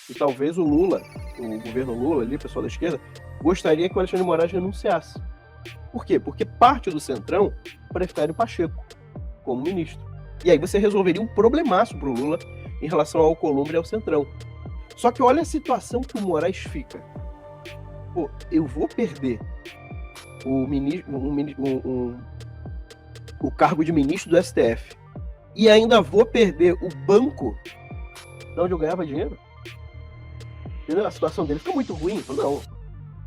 E talvez o governo Lula ali, o pessoal da esquerda, gostaria que o Alexandre de Moraes renunciasse. Por quê? Porque parte do Centrão prefere o Pacheco como ministro. E aí você resolveria um problemaço para o Lula em relação ao Alcolumbre e ao Centrão. Só que olha a situação que o Moraes fica. Pô, eu vou perder o cargo de ministro do STF e ainda vou perder o banco de onde eu ganhava dinheiro? Entendeu? A situação dele fica muito ruim.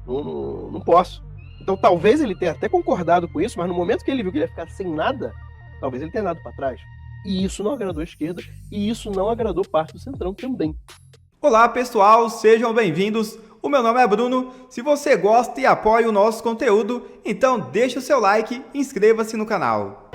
Não posso. Então talvez ele tenha até concordado com isso, mas no momento que ele viu que ele ia ficar sem nada, talvez ele tenha dado para trás. E isso não agradou a esquerda, e isso não agradou parte do Centrão também. Olá pessoal, sejam bem-vindos. O meu nome é Bruno. Se você gosta e apoia o nosso conteúdo, então deixa o seu like e inscreva-se no canal.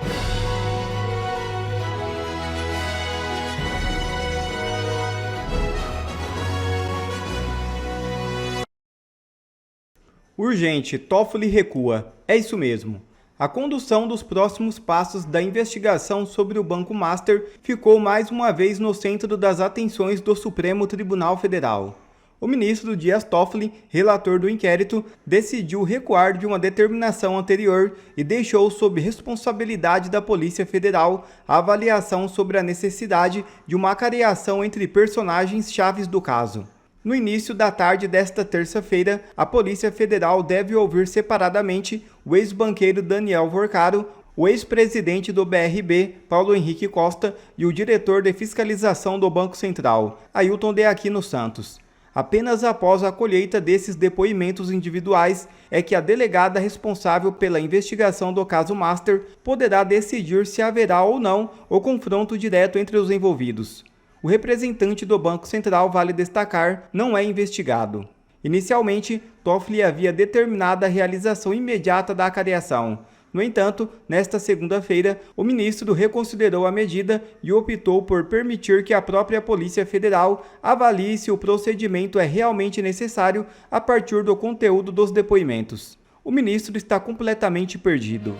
Urgente, Toffoli recua. É isso mesmo. A condução dos próximos passos da investigação sobre o Banco Master ficou mais uma vez no centro das atenções do Supremo Tribunal Federal. O ministro Dias Toffoli, relator do inquérito, decidiu recuar de uma determinação anterior e deixou sob responsabilidade da Polícia Federal a avaliação sobre a necessidade de uma acareação entre personagens chaves do caso. No início da tarde desta terça-feira, a Polícia Federal deve ouvir separadamente o ex-banqueiro Daniel Vorcaro, o ex-presidente do BRB, Paulo Henrique Costa, e o diretor de fiscalização do Banco Central, Ailton de Aquino Santos. Apenas após a colheita desses depoimentos individuais é que a delegada responsável pela investigação do caso Master poderá decidir se haverá ou não o confronto direto entre os envolvidos. O representante do Banco Central, vale destacar, não é investigado. Inicialmente, Toffoli havia determinado a realização imediata da acareação. No entanto, nesta segunda-feira, o ministro reconsiderou a medida e optou por permitir que a própria Polícia Federal avalie se o procedimento é realmente necessário a partir do conteúdo dos depoimentos. O ministro está completamente perdido.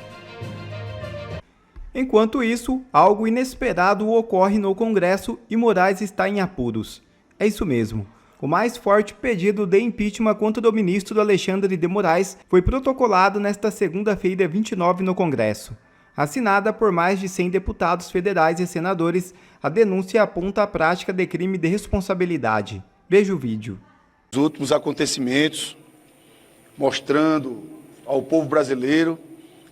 Enquanto isso, algo inesperado ocorre no Congresso e Moraes está em apuros. É isso mesmo. O mais forte pedido de impeachment contra o ministro Alexandre de Moraes foi protocolado nesta segunda-feira 29 no Congresso. Assinada por mais de 100 deputados federais e senadores, a denúncia aponta a prática de crime de responsabilidade. Veja o vídeo. Os últimos acontecimentos mostrando ao povo brasileiro,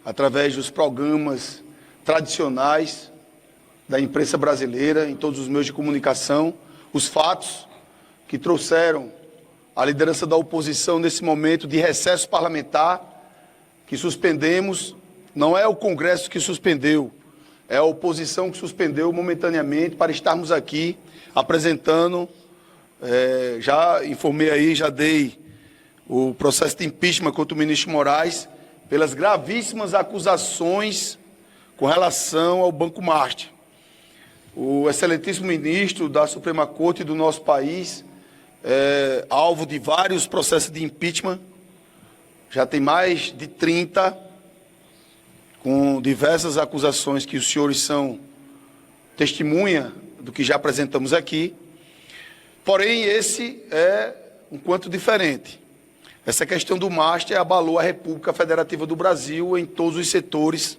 através dos programas tradicionais da imprensa brasileira, em todos os meios de comunicação, os fatos que trouxeram a liderança da oposição nesse momento de recesso parlamentar, que suspendemos. Não é o Congresso que suspendeu, é a oposição que suspendeu momentaneamente para estarmos aqui apresentando, já informei aí, já dei o processo de impeachment contra o ministro Moraes pelas gravíssimas acusações com relação ao Banco Master. O excelentíssimo ministro da Suprema Corte do nosso país é alvo de vários processos de impeachment, já tem mais de 30, com diversas acusações que os senhores são testemunha do que já apresentamos aqui. Porém, esse é um quanto diferente. Essa questão do Master abalou a República Federativa do Brasil em todos os setores,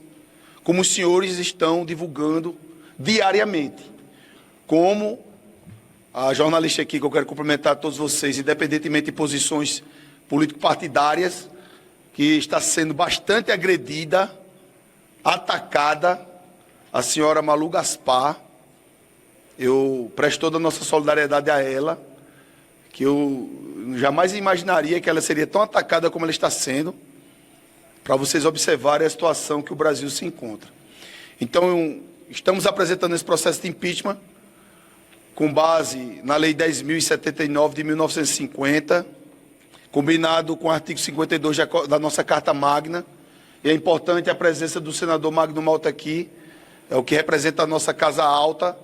como os senhores estão divulgando diariamente. Como a jornalista aqui, que eu quero cumprimentar todos vocês, independentemente de posições político-partidárias, que está sendo bastante agredida, atacada, a senhora Malu Gaspar. Eu presto toda a nossa solidariedade a ela, que eu jamais imaginaria que ela seria tão atacada como ela está sendo, para vocês observarem a situação que o Brasil se encontra. Então, estamos apresentando esse processo de impeachment com base na Lei 10.079 de 1950, combinado com o artigo 52 da nossa Carta Magna, e é importante a presença do senador Magno Malta aqui, é o que representa a nossa Casa Alta.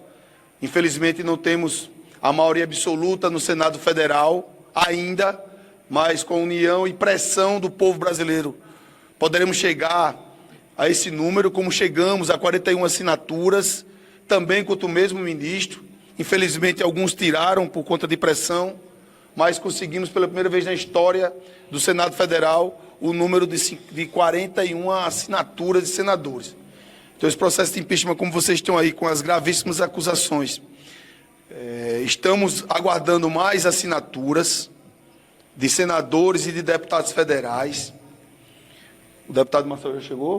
Infelizmente, não temos a maioria absoluta no Senado Federal ainda, mas com união e pressão do povo brasileiro, poderemos chegar a esse número, como chegamos a 41 assinaturas, também contra o mesmo ministro, Infelizmente, alguns tiraram por conta de pressão, mas conseguimos, pela primeira vez na história do Senado Federal, o número de 41 assinaturas de senadores. Então, esse processo de impeachment, como vocês estão aí com as gravíssimas acusações, estamos aguardando mais assinaturas de senadores e de deputados federais. O deputado Marcel já chegou?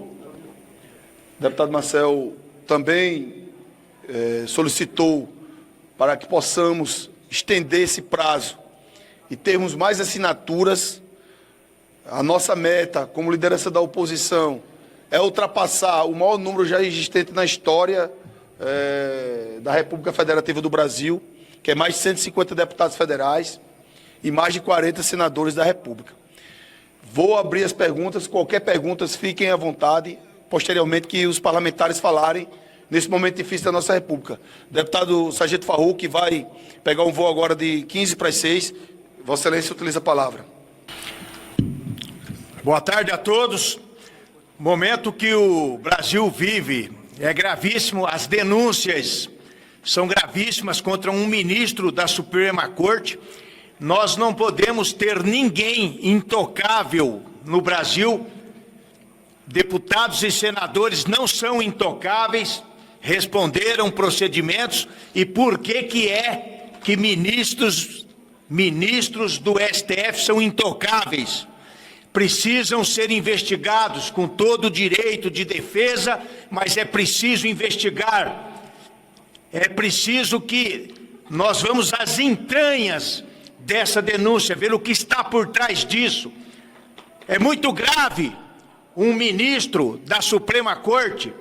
O deputado Marcel também solicitou para que possamos estender esse prazo e termos mais assinaturas. A nossa meta, como liderança da oposição, é ultrapassar o maior número já existente na história da República Federativa do Brasil, que é mais de 150 deputados federais e mais de 40 senadores da República. Vou abrir as perguntas, qualquer pergunta, fiquem à vontade, posteriormente que os parlamentares falarem nesse momento difícil da nossa República. O deputado Sargento Farrux, que vai pegar um voo agora de 15 para as 6, Vossa Excelência utiliza a palavra. Boa tarde a todos. O momento que o Brasil vive é gravíssimo, as denúncias são gravíssimas contra um ministro da Suprema Corte. Nós não podemos ter ninguém intocável no Brasil. Deputados e senadores não são intocáveis, responderam procedimentos. E por que é que ministros do STF são intocáveis? Precisam ser investigados com todo o direito de defesa, mas é preciso investigar. É preciso que nós vamos às entranhas dessa denúncia, ver o que está por trás disso. É muito grave um ministro da Suprema Corte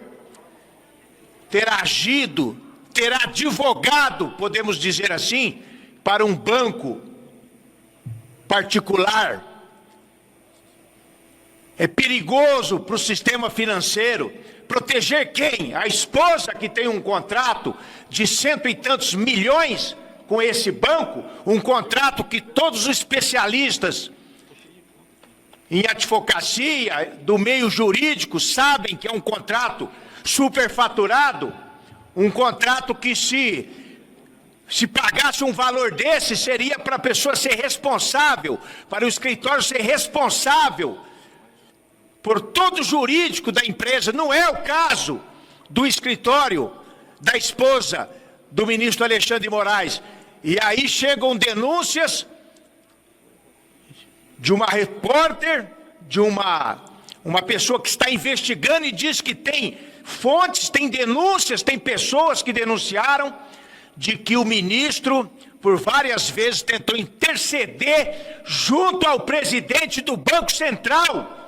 ter agido, ter advogado, podemos dizer assim, para um banco particular. É perigoso para o sistema financeiro. Proteger quem? A esposa que tem um contrato de cento e tantos milhões com esse banco, um contrato que todos os especialistas em advocacia, do meio jurídico, sabem que é um contrato superfaturado, um contrato que se pagasse um valor desse, seria para a pessoa ser responsável, para o escritório ser responsável por todo o jurídico da empresa. Não é o caso do escritório da esposa do ministro Alexandre de Moraes. E aí chegam denúncias de uma repórter, de uma pessoa que está investigando e diz que tem fontes, tem denúncias, tem pessoas que denunciaram de que o ministro, por várias vezes, tentou interceder junto ao presidente do Banco Central,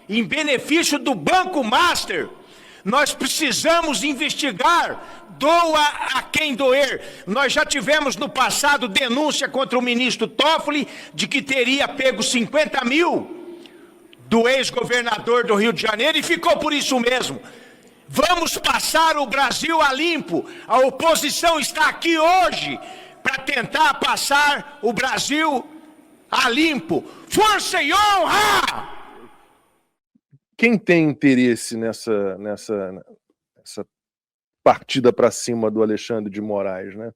em benefício do Banco Master. Nós precisamos investigar, doa a quem doer. Nós já tivemos no passado denúncia contra o ministro Toffoli de que teria pego 50 mil do ex-governador do Rio de Janeiro e ficou por isso mesmo. Vamos passar o Brasil a limpo. A oposição está aqui hoje para tentar passar o Brasil a limpo. Força e honra! Quem tem interesse nessa partida para cima do Alexandre de Moraes, né?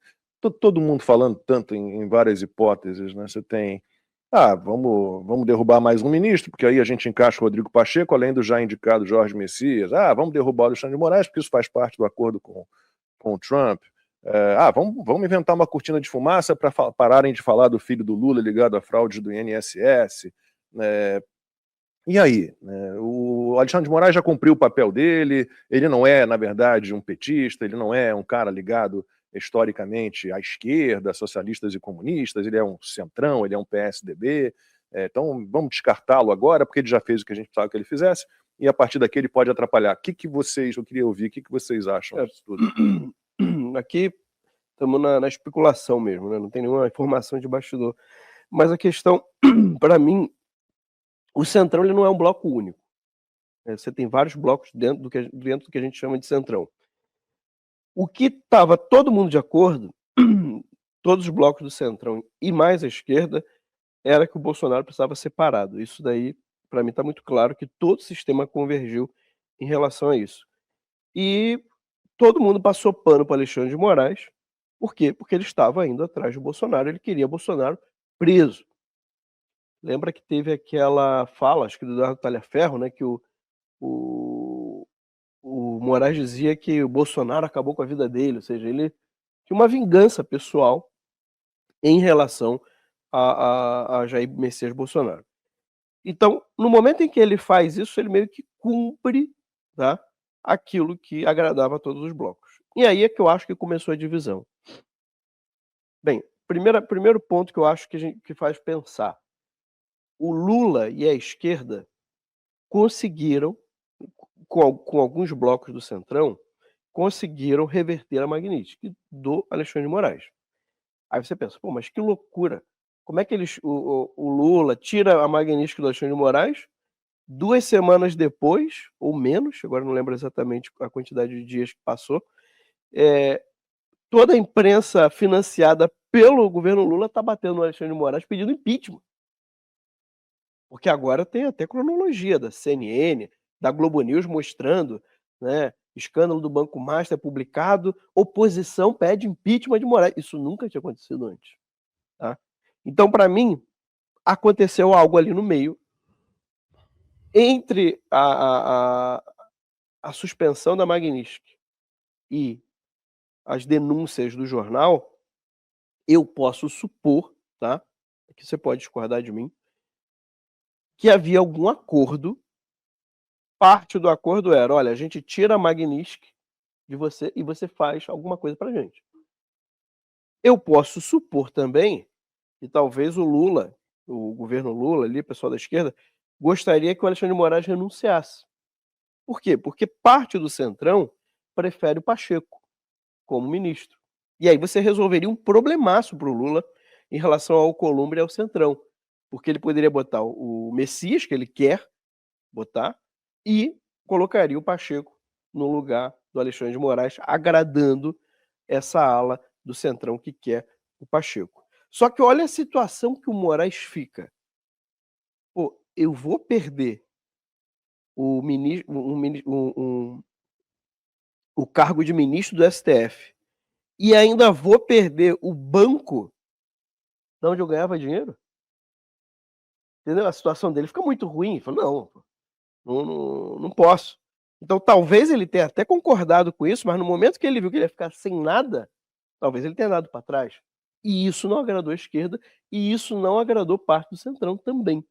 Todo mundo falando tanto em várias hipóteses, né? Você tem, vamos derrubar mais um ministro, porque aí a gente encaixa o Rodrigo Pacheco, além do já indicado Jorge Messias. Vamos derrubar o Alexandre de Moraes, porque isso faz parte do acordo com o Trump. Vamos inventar uma cortina de fumaça para pararem de falar do filho do Lula ligado à fraude do INSS. E aí? O Alexandre de Moraes já cumpriu o papel dele, ele não é, na verdade, um petista, ele não é um cara ligado historicamente à esquerda, socialistas e comunistas, ele é um centrão, ele é um PSDB, então vamos descartá-lo agora, porque ele já fez o que a gente precisava que ele fizesse, e a partir daqui ele pode atrapalhar. Eu queria ouvir, o que vocês acham disso tudo? Aqui estamos na especulação mesmo, né? Não tem nenhuma informação de bastidor. Mas a questão, para mim, o Centrão ele não é um bloco único. Você tem vários blocos dentro do que a gente chama de Centrão. O que estava todo mundo de acordo, todos os blocos do Centrão e mais a esquerda, era que o Bolsonaro precisava ser parado. Isso daí, para mim, está muito claro que todo o sistema convergiu em relação a isso. E todo mundo passou pano para Alexandre de Moraes, Por quê? Porque ele estava indo atrás do Bolsonaro, ele queria Bolsonaro preso. Lembra que teve aquela fala, acho que do Eduardo Talhaferro, né, que o Moraes dizia que o Bolsonaro acabou com a vida dele, ou seja, ele tinha uma vingança pessoal em relação a Jair Messias Bolsonaro. Então, no momento em que ele faz isso, ele meio que cumpre, tá, aquilo que agradava a todos os blocos. E aí é que eu acho que começou a divisão. Bem, primeiro ponto que eu acho que faz pensar. O Lula e a esquerda conseguiram, com alguns blocos do Centrão, conseguiram reverter a Magnitsky do Alexandre de Moraes. Aí você pensa, pô, mas que loucura. Como é que o Lula tira a Magnitsky do Alexandre de Moraes, 2 semanas depois, ou menos, agora não lembro exatamente a quantidade de dias que passou, toda a imprensa financiada pelo governo Lula está batendo no Alexandre de Moraes pedindo impeachment. Porque agora tem até cronologia da CNN, da Globo News mostrando, né, escândalo do Banco Master publicado, oposição pede impeachment de Moraes. Isso nunca tinha acontecido antes. Tá? Então, para mim, aconteceu algo ali no meio entre a suspensão da Magnitsky e as denúncias do jornal. Eu posso supor, tá? Que você pode discordar de mim, que havia algum acordo. Parte do acordo era, olha, a gente tira a Magnitsky de você e você faz alguma coisa pra gente. Eu posso supor também que talvez o Lula, o governo Lula ali, o pessoal da esquerda, gostaria que o Alexandre de Moraes renunciasse. Por quê? Porque parte do Centrão prefere o Pacheco como ministro. E aí você resolveria um problemaço para o Lula em relação ao Alcolumbre e ao Centrão. Porque ele poderia botar o Messias, que ele quer botar, e colocaria o Pacheco no lugar do Alexandre de Moraes, agradando essa ala do Centrão que quer o Pacheco. Só que olha a situação que o Moraes fica. Pô, eu vou perder o cargo de ministro do STF e ainda vou perder o banco de onde eu ganhava dinheiro? Entendeu? A situação dele fica muito ruim. Ele falou, não posso. Então talvez ele tenha até concordado com isso, mas no momento que ele viu que ele ia ficar sem nada, talvez ele tenha dado para trás. E isso não agradou a esquerda e isso não agradou parte do Centrão também.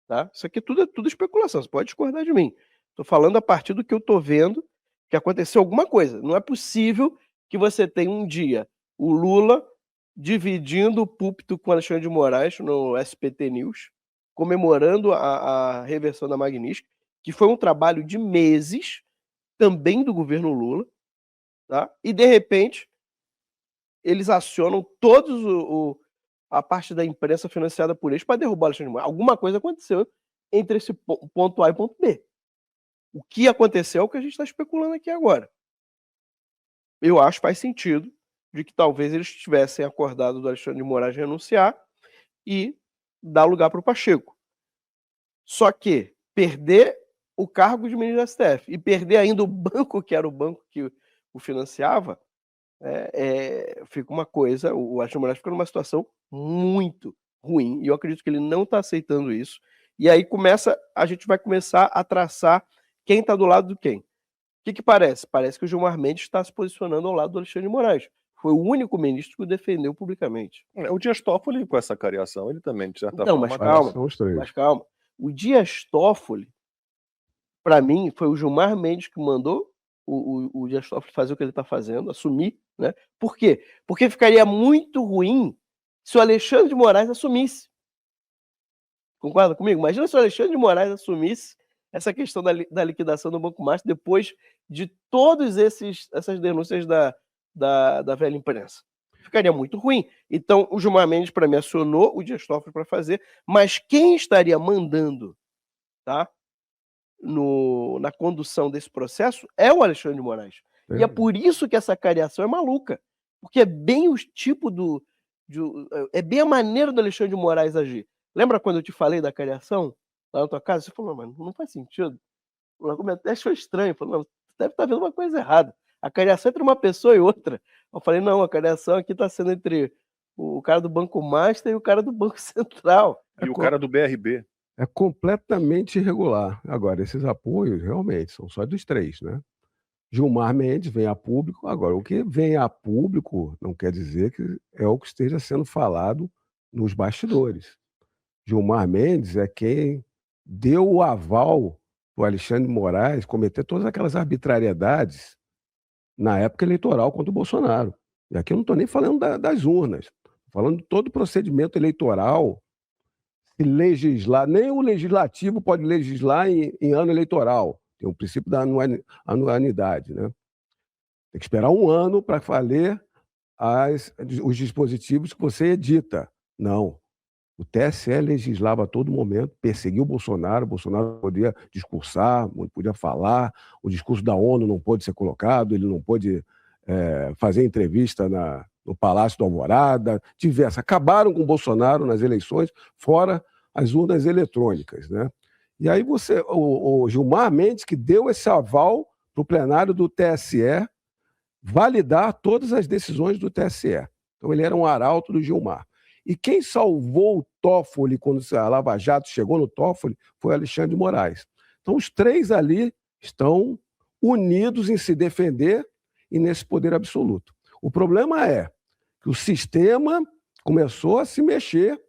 Tá? Isso aqui tudo é tudo especulação, você pode discordar de mim. Estou falando a partir do que eu estou vendo que aconteceu alguma coisa. Não é possível que você tenha um dia o Lula dividindo o púlpito com Alexandre de Moraes no SPT News, comemorando a reversão da Magnitsky, que foi um trabalho de meses, também do governo Lula, tá? E de repente eles acionam todos a parte da imprensa financiada por eles para derrubar o Alexandre de Moraes. Alguma coisa aconteceu entre esse ponto A e ponto B. O que aconteceu é o que a gente está especulando aqui agora. Eu acho que faz sentido de que talvez eles tivessem acordado do Alexandre de Moraes renunciar e dar lugar para o Pacheco. Só que perder o cargo de ministro da STF e perder ainda o banco, que era o banco que o financiava, fica uma coisa, o Alexandre de Moraes fica numa situação muito ruim, e eu acredito que ele não está aceitando isso, e aí a gente vai começar a traçar quem está do lado do quem. O que parece? Parece que o Gilmar Mendes está se posicionando ao lado do Alexandre de Moraes. Foi o único ministro que o defendeu publicamente. O Dias Toffoli, com essa cariação, ele também, de certa Então, forma... mas calma. O Dias Toffoli, para mim, foi o Gilmar Mendes que mandou o Dias Toffoli fazer o que ele está fazendo, assumir, né? Por quê? Porque ficaria muito ruim se o Alexandre de Moraes assumisse. Concorda comigo? Imagina se o Alexandre de Moraes assumisse essa questão da liquidação do Banco Master depois de todas essas denúncias da velha imprensa. Ficaria muito ruim. Então, o Gilmar Mendes, para mim, acionou o Dias Toffoli para fazer, mas quem estaria mandando, tá, na condução desse processo é o Alexandre de Moraes. E é por isso que essa cariação é maluca, porque é bem o tipo é bem a maneira do Alexandre de Moraes agir. Lembra quando eu te falei da cariação lá na tua casa? Você falou, mas não faz sentido. Eu até achou estranho. Falou, deve estar vendo uma coisa errada. A cariação entre uma pessoa e outra. Eu falei, não, a cariação aqui está sendo entre o cara do Banco Master e o cara do Banco Central. E o cara do BRB. É completamente irregular. Agora, esses apoios, realmente, são só dos três, né? Gilmar Mendes vem a público. Agora, o que vem a público não quer dizer que é o que esteja sendo falado nos bastidores. Gilmar Mendes é quem deu o aval para o Alexandre de Moraes cometer todas aquelas arbitrariedades na época eleitoral contra o Bolsonaro. E aqui eu não estou nem falando das urnas, estou falando de todo o procedimento eleitoral. Se legislar, nem o legislativo pode legislar em ano eleitoral. Tem o princípio da anualidade, né? Tem que esperar um ano para valer os dispositivos que você edita. Não. O TSE legislava a todo momento, perseguiu o Bolsonaro podia discursar, podia falar, o discurso da ONU não pôde ser colocado, ele não pôde fazer entrevista no Palácio do Alvorada, diversas. Acabaram com o Bolsonaro nas eleições, fora as urnas eletrônicas, né? E aí o Gilmar Mendes que deu esse aval para o plenário do TSE validar todas as decisões do TSE. Então ele era um arauto do Gilmar. E quem salvou o Toffoli quando a Lava Jato chegou no Toffoli foi Alexandre de Moraes. Então os três ali estão unidos em se defender e nesse poder absoluto. O problema é que o sistema começou a se mexer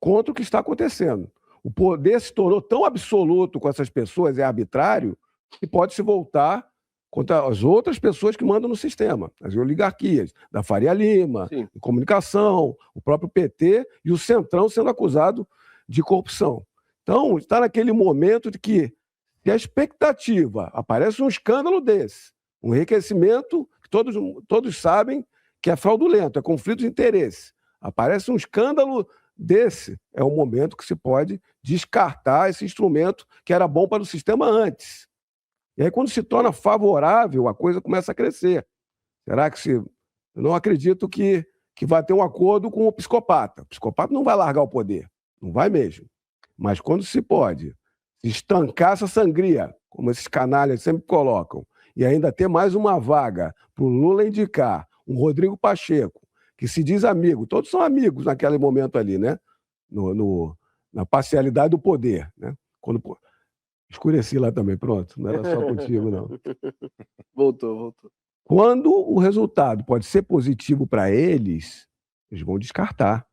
contra o que está acontecendo. O poder se tornou tão absoluto com essas pessoas, é arbitrário, que pode se voltar contra as outras pessoas que mandam no sistema, as oligarquias, da Faria Lima, de comunicação, o próprio PT e o Centrão sendo acusado de corrupção. Então, está naquele momento de que, se a expectativa aparece um escândalo desse, um enriquecimento que todos sabem que é fraudulento, é conflito de interesse, aparece um escândalo desse, é o momento que se pode descartar esse instrumento que era bom para o sistema antes. E aí, quando se torna favorável, a coisa começa a crescer. Será que eu não acredito que vai ter um acordo com o psicopata. O psicopata não vai largar o poder, não vai mesmo. Mas quando se pode estancar essa sangria, como esses canalhas sempre colocam, e ainda ter mais uma vaga para o Lula indicar um Rodrigo Pacheco, que se diz amigo, todos são amigos naquele momento ali, né? Na parcialidade do poder, né? Quando escureci lá também, pronto, não era só contigo, não. Voltou. Quando o resultado pode ser positivo para eles vão descartar.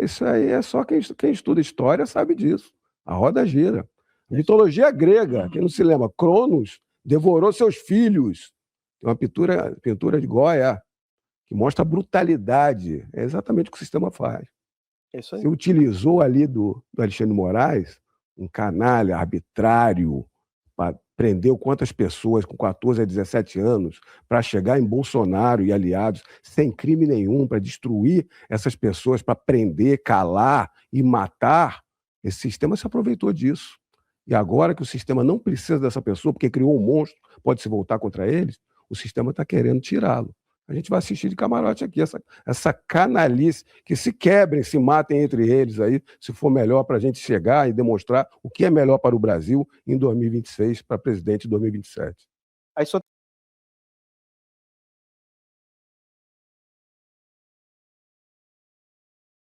Isso aí é só quem estuda história sabe disso. A roda gira. Mitologia grega, quem não se lembra, Cronos devorou seus filhos. Tem uma pintura de Goya que mostra a brutalidade. É exatamente o que o sistema faz. É isso aí. Se utilizou ali do Alexandre de Moraes, um canalha arbitrário, prendeu quantas pessoas com 14 a 17 anos para chegar em Bolsonaro e aliados sem crime nenhum, para destruir essas pessoas, para prender, calar e matar. Esse sistema se aproveitou disso. E agora que o sistema não precisa dessa pessoa, porque criou um monstro, pode se voltar contra eles, o sistema está querendo tirá-lo. A gente vai assistir de camarote aqui, essa canalice, que se quebrem, se matem entre eles aí, se for melhor para a gente chegar e demonstrar o que é melhor para o Brasil em 2026, para presidente em 2027. Aí só